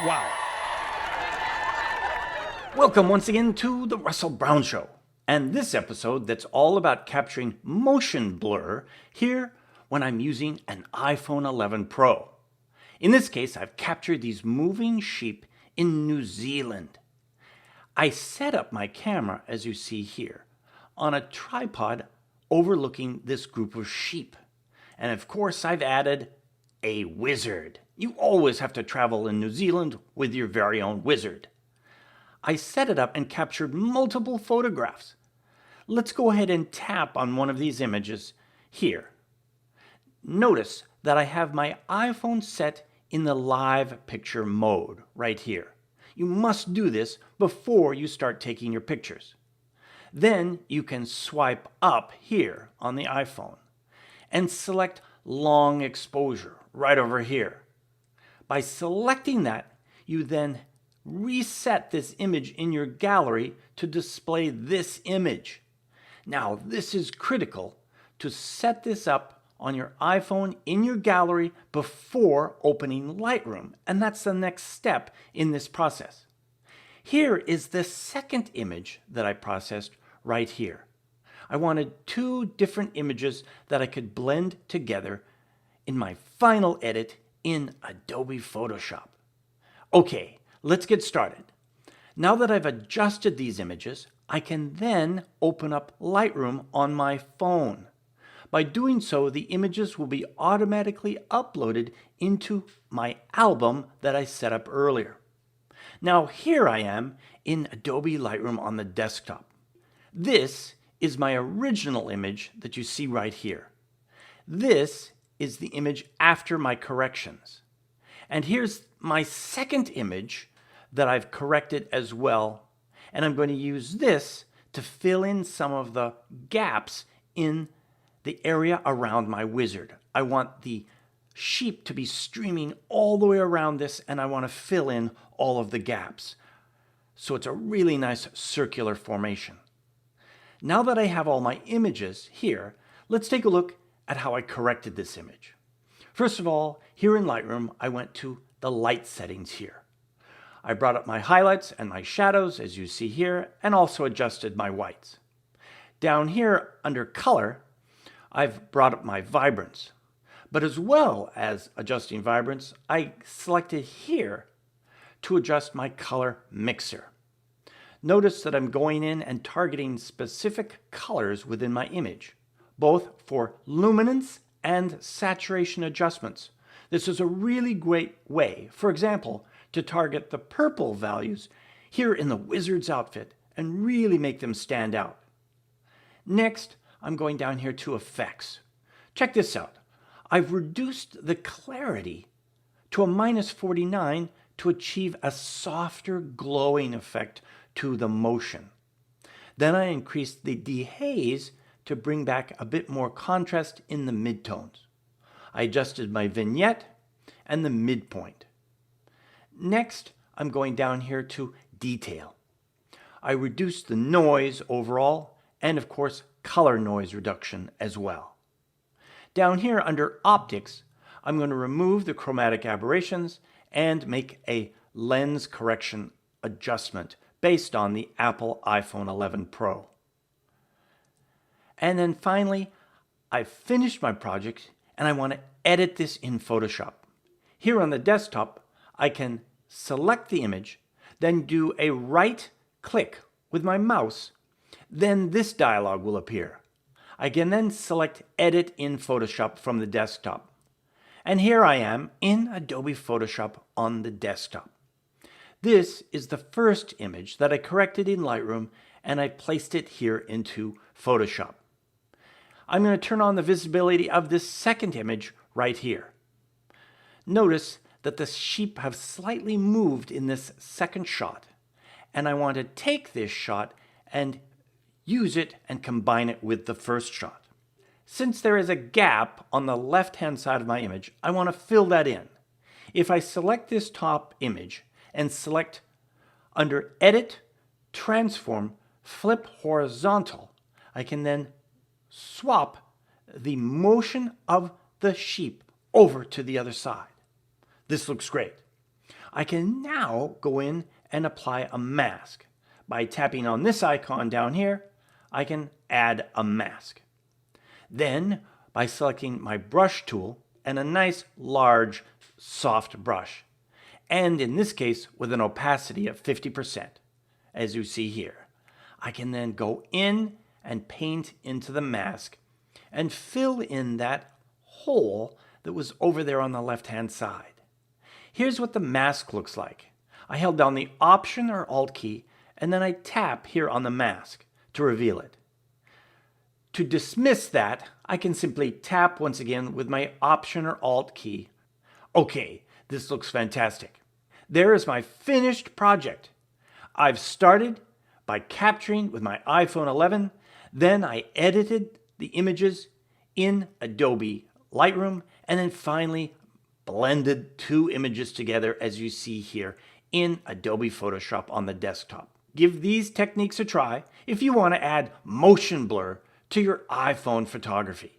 Wow. Welcome once again to the Russell Brown Show, and this episode that's all about capturing motion blur here when I'm using an iPhone 11 Pro. In this case, I've captured these moving sheep in New Zealand. I set up my camera, as you see here, on a tripod overlooking this group of sheep. And of course, I've added a wizard. You always have to travel in New Zealand with your very own wizard. I set it up and captured multiple photographs. Let's go ahead and tap on one of these images here. Notice that I have my iPhone set in the live picture mode right here. You must do this before you start taking your pictures. Then you can swipe up here on the iPhone and select long exposure right over here. By selecting that, you then reset this image in your gallery to display this image. Now, this is critical to set this up on your iPhone in your gallery before opening Lightroom, and that's the next step in this process. Here is the second image that I processed right here. I wanted two different images that I could blend together in my final edit in Adobe Photoshop. Okay, let's get started. Now that I've adjusted these images, I can then open up Lightroom on my phone. By doing so, the images will be automatically uploaded into my album that I set up earlier. Now here I am in Adobe Lightroom on the desktop. This is my original image that you see right here. This is the image after my corrections. And here's my second image that I've corrected as well. And I'm going to use this to fill in some of the gaps in the area around my wizard. I want the sheep to be streaming all the way around this, and I want to fill in all of the gaps. So it's a really nice circular formation. Now that I have all my images here, let's take a look at how I corrected this image. First of all, here in Lightroom, I went to the light settings here. I brought up my highlights and my shadows, as you see here, and also adjusted my whites. Down here under color, I've brought up my vibrance. But as well as adjusting vibrance, I selected here to adjust my color mixer. Notice that I'm going in and targeting specific colors within my image, both for luminance and saturation adjustments. This is a really great way, for example, to target the purple values here in the wizard's outfit and really make them stand out. Next, I'm going down here to effects. Check this out. I've reduced the clarity to a -49 to achieve a softer glowing effect to the motion. Then I increased the dehaze to bring back a bit more contrast in the midtones. I adjusted my vignette and the midpoint. Next, I'm going down here to detail. I reduced the noise overall and of course color noise reduction as well. Down here under optics, I'm going to remove the chromatic aberrations and make a lens correction adjustment based on the Apple iPhone 11 Pro. And then finally, I've finished my project and I want to edit this in Photoshop. Here on the desktop, I can select the image, then do a right click with my mouse, then this dialog will appear. I can then select Edit in Photoshop from the desktop. And here I am in Adobe Photoshop on the desktop. This is the first image that I corrected in Lightroom and I placed it here into Photoshop. I'm going to turn on the visibility of this second image right here. Notice that the sheep have slightly moved in this second shot, and I want to take this shot and use it and combine it with the first shot. Since there is a gap on the left-hand side of my image, I want to fill that in. If I select this top image and select under Edit, Transform, Flip Horizontal, I can then swap the motion of the sheep over to the other side. This looks great. I can now go in and apply a mask. By tapping on this icon down here, I can add a mask. Then, by selecting my brush tool and a nice large soft brush, and in this case with an opacity of 50%, as you see here, I can then go in and paint into the mask and fill in that hole that was over there on the left-hand side. Here's what the mask looks like. I held down the Option or Alt key, and then I tap here on the mask to reveal it. To dismiss that, I can simply tap once again with my Option or Alt key. Okay, this looks fantastic. There is my finished project. I've started by capturing with my iPhone 11, then I edited the images in Adobe Lightroom, and then finally blended two images together as you see here in Adobe Photoshop on the desktop. Give these techniques a try if you want to add motion blur to your iPhone photography.